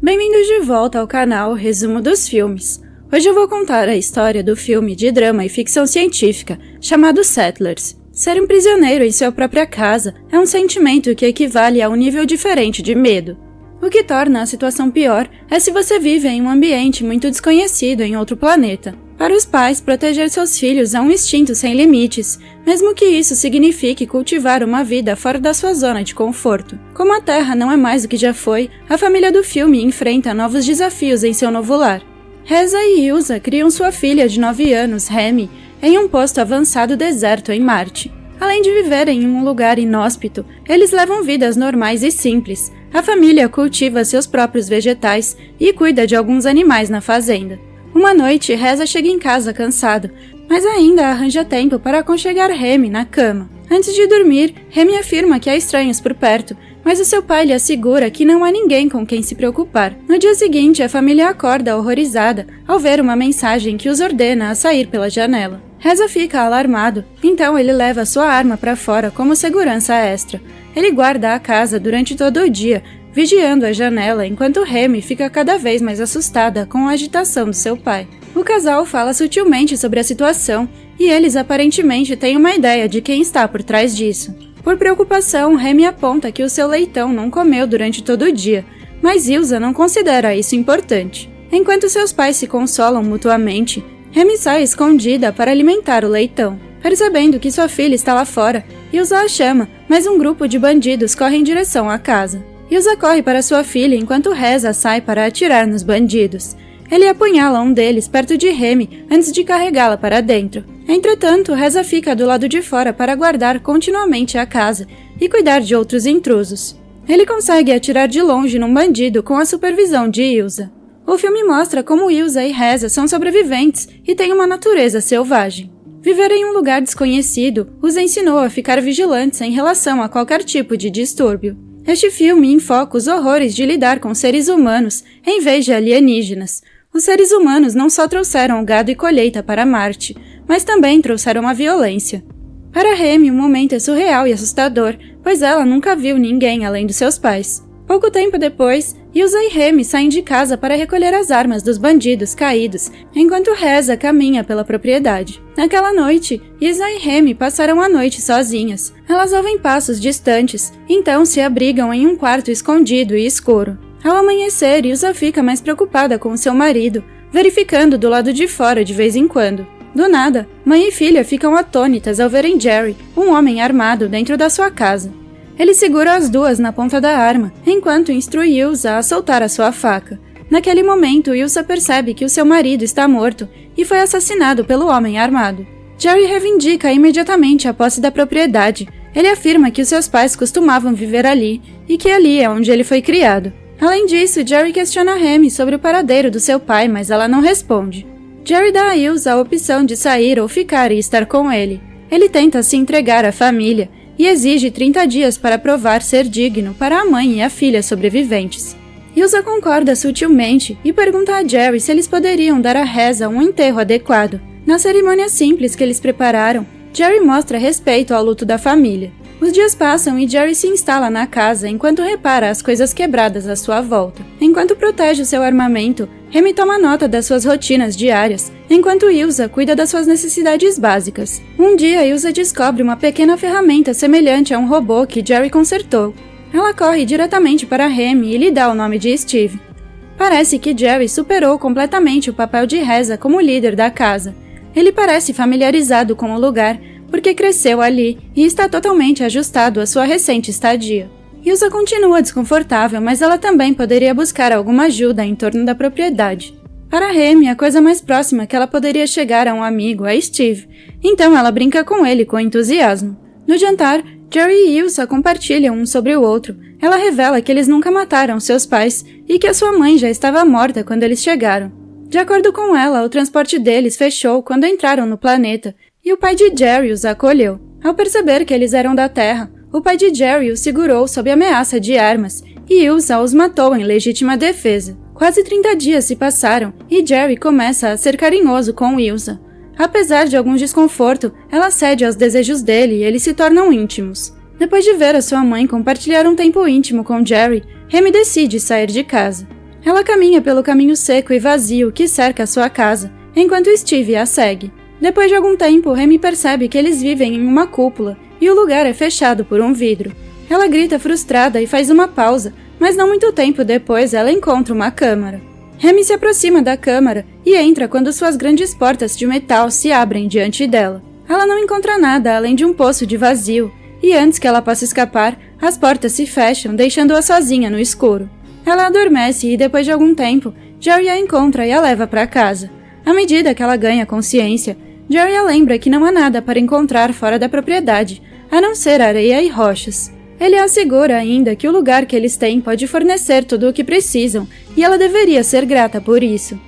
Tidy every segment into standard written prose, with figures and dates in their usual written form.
Bem-vindos de volta ao canal Resumo dos Filmes. Hoje eu vou contar a história do filme de drama e ficção científica chamado Settlers. Ser um prisioneiro em sua própria casa é um sentimento que equivale a um nível diferente de medo. O que torna a situação pior é se você vive em um ambiente muito desconhecido em outro planeta. Para os pais, proteger seus filhos é um instinto sem limites, mesmo que isso signifique cultivar uma vida fora da sua zona de conforto. Como a Terra não é mais do que já foi, a família do filme enfrenta novos desafios em seu novo lar. Reza e Ilsa criam sua filha de 9 anos, Remy, em um posto avançado deserto em Marte. Além de viverem em um lugar inóspito, eles levam vidas normais e simples. A família cultiva seus próprios vegetais e cuida de alguns animais na fazenda. Uma noite, Reza chega em casa cansado, mas ainda arranja tempo para aconchegar Remy na cama. Antes de dormir, Remy afirma que há estranhos por perto, mas o seu pai lhe assegura que não há ninguém com quem se preocupar. No dia seguinte, a família acorda horrorizada ao ver uma mensagem que os ordena a sair pela janela. Reza fica alarmado, então ele leva sua arma para fora como segurança extra. Ele guarda a casa durante todo o dia, vigiando a janela enquanto Remy fica cada vez mais assustada com a agitação do seu pai. O casal fala sutilmente sobre a situação e eles aparentemente têm uma ideia de quem está por trás disso. Por preocupação, Remy aponta que o seu leitão não comeu durante todo o dia, mas Ilsa não considera isso importante. Enquanto seus pais se consolam mutuamente, Remy sai escondida para alimentar o leitão. Percebendo que sua filha está lá fora, Ilsa a chama, mas um grupo de bandidos corre em direção à casa. Ilsa corre para sua filha enquanto Reza sai para atirar nos bandidos. Ele apunhala um deles perto de Remy antes de carregá-la para dentro. Entretanto, Reza fica do lado de fora para guardar continuamente a casa e cuidar de outros intrusos. Ele consegue atirar de longe num bandido com a supervisão de Ilsa. O filme mostra como Ilsa e Reza são sobreviventes e têm uma natureza selvagem. Viver em um lugar desconhecido os ensinou a ficar vigilantes em relação a qualquer tipo de distúrbio. Este filme enfoca os horrores de lidar com seres humanos em vez de alienígenas. Os seres humanos não só trouxeram o gado e colheita para Marte, mas também trouxeram a violência. Para Remy, o momento é surreal e assustador, pois ela nunca viu ninguém além dos seus pais. Pouco tempo depois, Ilsa e Remy saem de casa para recolher as armas dos bandidos caídos, enquanto Reza caminha pela propriedade. Naquela noite, Ilsa e Remy passaram a noite sozinhas. Elas ouvem passos distantes, então se abrigam em um quarto escondido e escuro. Ao amanhecer, Ilsa fica mais preocupada com seu marido, verificando do lado de fora de vez em quando. Do nada, mãe e filha ficam atônitas ao verem Jerry, um homem armado, dentro da sua casa. Ele segura as duas na ponta da arma, enquanto instrui Ilsa a soltar a sua faca. Naquele momento, Ilsa percebe que o seu marido está morto e foi assassinado pelo homem armado. Jerry reivindica imediatamente a posse da propriedade. Ele afirma que os seus pais costumavam viver ali e que ali é onde ele foi criado. Além disso, Jerry questiona Remy sobre o paradeiro do seu pai, mas ela não responde. Jerry dá a Ilsa a opção de sair ou ficar e estar com ele. Ele tenta se entregar à família e exige 30 dias para provar ser digno para a mãe e a filha sobreviventes. Ilsa concorda sutilmente e pergunta a Jerry se eles poderiam dar a Reza um enterro adequado. Na cerimônia simples que eles prepararam, Jerry mostra respeito ao luto da família. Os dias passam e Jerry se instala na casa enquanto repara as coisas quebradas à sua volta. Enquanto protege o seu armamento, Remy toma nota das suas rotinas diárias, enquanto Ilsa cuida das suas necessidades básicas. Um dia, Ilsa descobre uma pequena ferramenta semelhante a um robô que Jerry consertou. Ela corre diretamente para Remy e lhe dá o nome de Steve. Parece que Jerry superou completamente o papel de Reza como líder da casa. Ele parece familiarizado com o lugar, porque cresceu ali e está totalmente ajustado à sua recente estadia. Ilsa continua desconfortável, mas ela também poderia buscar alguma ajuda em torno da propriedade. Para Remy, a coisa mais próxima que ela poderia chegar a um amigo é Steve, então ela brinca com ele com entusiasmo. No jantar, Jerry e Ilsa compartilham um sobre o outro. Ela revela que eles nunca mataram seus pais e que a sua mãe já estava morta quando eles chegaram. De acordo com ela, o transporte deles fechou quando entraram no planeta, e o pai de Jerry os acolheu. Ao perceber que eles eram da Terra, o pai de Jerry os segurou sob ameaça de armas, e Ilsa os matou em legítima defesa. Quase 30 dias se passaram, e Jerry começa a ser carinhoso com Ilsa. Apesar de algum desconforto, ela cede aos desejos dele e eles se tornam íntimos. Depois de ver a sua mãe compartilhar um tempo íntimo com Jerry, Remy decide sair de casa. Ela caminha pelo caminho seco e vazio que cerca sua casa, enquanto Steve a segue. Depois de algum tempo, Remy percebe que eles vivem em uma cúpula e o lugar é fechado por um vidro. Ela grita frustrada e faz uma pausa, mas não muito tempo depois ela encontra uma câmara. Remy se aproxima da câmara e entra quando suas grandes portas de metal se abrem diante dela. Ela não encontra nada além de um poço de vazio, e antes que ela possa escapar, as portas se fecham, deixando-a sozinha no escuro. Ela adormece e, depois de algum tempo, Jerry a encontra e a leva para casa. À medida que ela ganha consciência, Jerry a lembra que não há nada para encontrar fora da propriedade, a não ser areia e rochas. Ele a assegura ainda que o lugar que eles têm pode fornecer tudo o que precisam, e ela deveria ser grata por isso.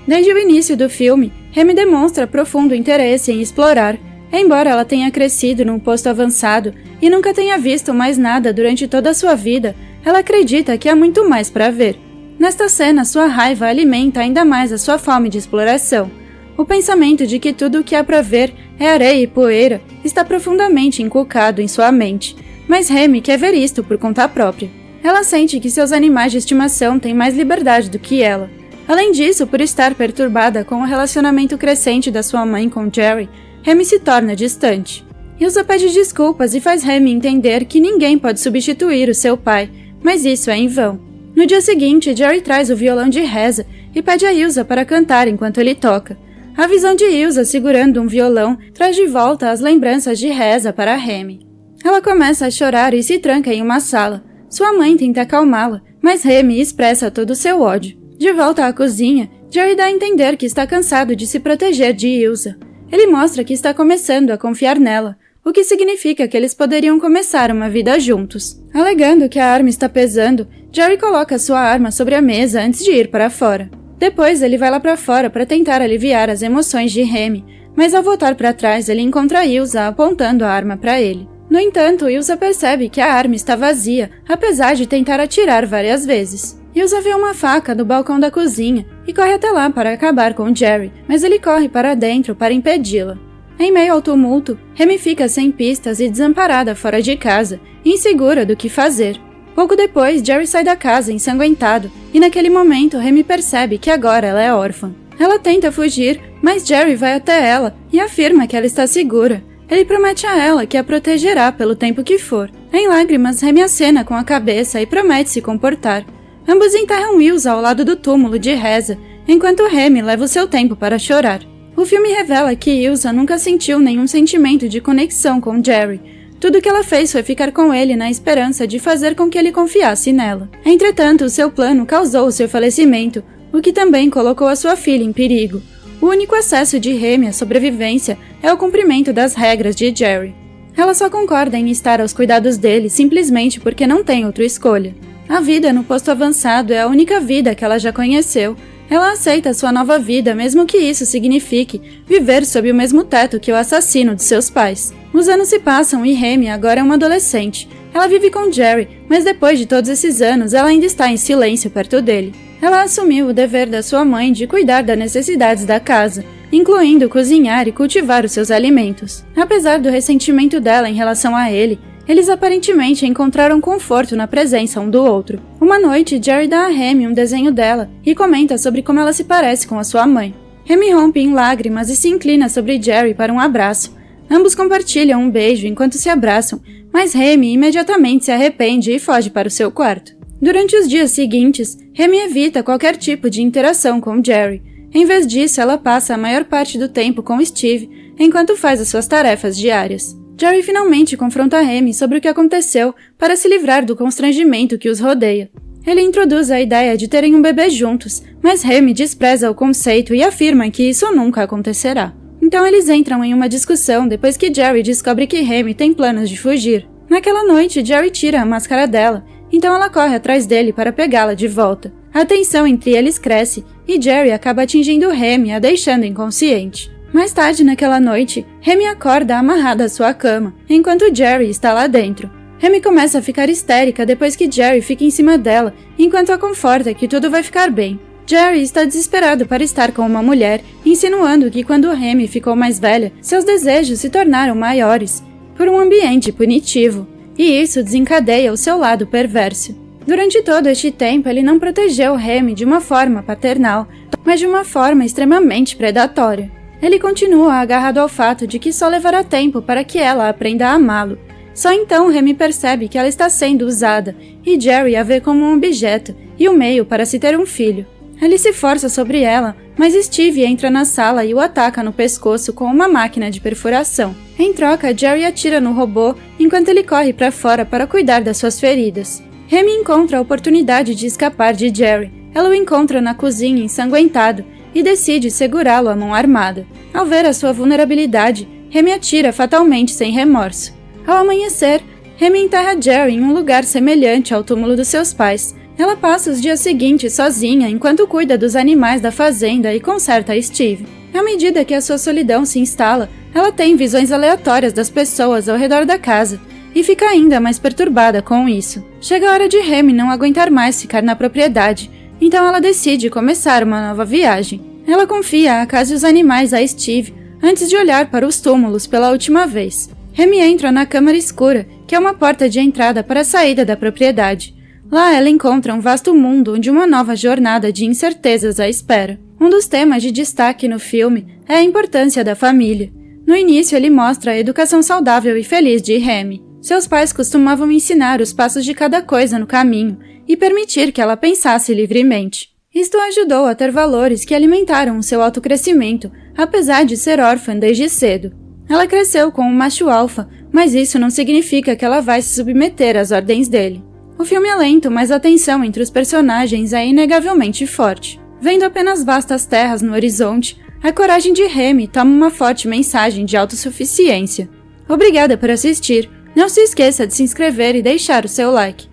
Desde o início do filme, Remy demonstra profundo interesse em explorar. Embora ela tenha crescido num posto avançado e nunca tenha visto mais nada durante toda a sua vida, ela acredita que há muito mais para ver. Nesta cena, sua raiva alimenta ainda mais a sua fome de exploração. O pensamento de que tudo o que há para ver é areia e poeira está profundamente inculcado em sua mente, mas Remy quer ver isto por conta própria. Ela sente que seus animais de estimação têm mais liberdade do que ela. Além disso, por estar perturbada com o relacionamento crescente da sua mãe com Jerry, Remy se torna distante. Ilsa pede desculpas e faz Remy entender que ninguém pode substituir o seu pai, mas isso é em vão. No dia seguinte, Jerry traz o violão de reza e pede a Ilsa para cantar enquanto ele toca. A visão de Ilsa segurando um violão traz de volta as lembranças de reza para Remy. Ela começa a chorar e se tranca em uma sala. Sua mãe tenta acalmá-la, mas Remy expressa todo o seu ódio. De volta à cozinha, Jerry dá a entender que está cansado de se proteger de Ilsa. Ele mostra que está começando a confiar nela, o que significa que eles poderiam começar uma vida juntos. Alegando que a arma está pesando, Jerry coloca sua arma sobre a mesa antes de ir para fora. Depois ele vai lá para fora para tentar aliviar as emoções de Remy, mas ao voltar para trás ele encontra Ilsa apontando a arma para ele. No entanto, Ilsa percebe que a arma está vazia, apesar de tentar atirar várias vezes. Ilsa vê uma faca no balcão da cozinha e corre até lá para acabar com Jerry, mas ele corre para dentro para impedi-la. Em meio ao tumulto, Remy fica sem pistas e desamparada fora de casa, insegura do que fazer. Pouco depois, Jerry sai da casa ensanguentado, e naquele momento Remy percebe que agora ela é órfã. Ela tenta fugir, mas Jerry vai até ela e afirma que ela está segura. Ele promete a ela que a protegerá pelo tempo que for. Em lágrimas, Remy acena com a cabeça e promete se comportar. Ambos enterram Ilsa ao lado do túmulo de reza, enquanto Remy leva o seu tempo para chorar. O filme revela que Ilsa nunca sentiu nenhum sentimento de conexão com Jerry. Tudo que ela fez foi ficar com ele na esperança de fazer com que ele confiasse nela. Entretanto, seu plano causou o seu falecimento, o que também colocou a sua filha em perigo. O único acesso de Remy à sobrevivência é o cumprimento das regras de Jerry. Ela só concorda em estar aos cuidados dele simplesmente porque não tem outra escolha. A vida no posto avançado é a única vida que ela já conheceu. Ela aceita sua nova vida, mesmo que isso signifique viver sob o mesmo teto que o assassino de seus pais. Os anos se passam e Remy agora é uma adolescente. Ela vive com Jerry, mas depois de todos esses anos, ela ainda está em silêncio perto dele. Ela assumiu o dever da sua mãe de cuidar das necessidades da casa, incluindo cozinhar e cultivar os seus alimentos. Apesar do ressentimento dela em relação a ele, eles aparentemente encontraram conforto na presença um do outro. Uma noite, Jerry dá a Remy um desenho dela e comenta sobre como ela se parece com a sua mãe. Remy rompe em lágrimas e se inclina sobre Jerry para um abraço. Ambos compartilham um beijo enquanto se abraçam, mas Remy imediatamente se arrepende e foge para o seu quarto. Durante os dias seguintes, Remy evita qualquer tipo de interação com Jerry. Em vez disso, ela passa a maior parte do tempo com Steve, enquanto faz as suas tarefas diárias. Jerry finalmente confronta Remy sobre o que aconteceu para se livrar do constrangimento que os rodeia. Ele introduz a ideia de terem um bebê juntos, mas Remy despreza o conceito e afirma que isso nunca acontecerá. Então eles entram em uma discussão depois que Jerry descobre que Remy tem planos de fugir. Naquela noite, Jerry tira a máscara dela, então ela corre atrás dele para pegá-la de volta. A tensão entre eles cresce e Jerry acaba atingindo Remy, a deixando inconsciente. Mais tarde naquela noite, Remy acorda amarrada à sua cama, enquanto Jerry está lá dentro. Remy começa a ficar histérica depois que Jerry fica em cima dela, enquanto a conforta que tudo vai ficar bem. Jerry está desesperado para estar com uma mulher, insinuando que quando Remy ficou mais velha, seus desejos se tornaram maiores, por um ambiente punitivo, e isso desencadeia o seu lado perverso. Durante todo este tempo, ele não protegeu Remy de uma forma paternal, mas de uma forma extremamente predatória. Ele continua agarrado ao fato de que só levará tempo para que ela aprenda a amá-lo. Só então Remy percebe que ela está sendo usada, e Jerry a vê como um objeto e um meio para se ter um filho. Ele se força sobre ela, mas Steve entra na sala e o ataca no pescoço com uma máquina de perfuração. Em troca, Jerry atira no robô enquanto ele corre para fora para cuidar das suas feridas. Remy encontra a oportunidade de escapar de Jerry. Ela o encontra na cozinha ensanguentado e decide segurá-lo à mão armada. Ao ver a sua vulnerabilidade, Remy atira fatalmente sem remorso. Ao amanhecer, Remy enterra Jerry em um lugar semelhante ao túmulo dos seus pais. Ela passa os dias seguintes sozinha enquanto cuida dos animais da fazenda e conserta Steve. À medida que a sua solidão se instala, ela tem visões aleatórias das pessoas ao redor da casa e fica ainda mais perturbada com isso. Chega a hora de Remy não aguentar mais ficar na propriedade, então ela decide começar uma nova viagem. Ela confia a casa e os animais a Steve antes de olhar para os túmulos pela última vez. Remy entra na câmara escura, que é uma porta de entrada para a saída da propriedade. Lá ela encontra um vasto mundo onde uma nova jornada de incertezas a espera. Um dos temas de destaque no filme é a importância da família. No início ele mostra a educação saudável e feliz de Remy. Seus pais costumavam ensinar os passos de cada coisa no caminho e permitir que ela pensasse livremente. Isto ajudou a ter valores que alimentaram o seu autocrescimento, apesar de ser órfã desde cedo. Ela cresceu com um macho alfa, mas isso não significa que ela vai se submeter às ordens dele. O filme é lento, mas a tensão entre os personagens é inegavelmente forte. Vendo apenas vastas terras no horizonte, a coragem de Remy toma uma forte mensagem de autossuficiência. Obrigada por assistir. Não se esqueça de se inscrever e deixar o seu like.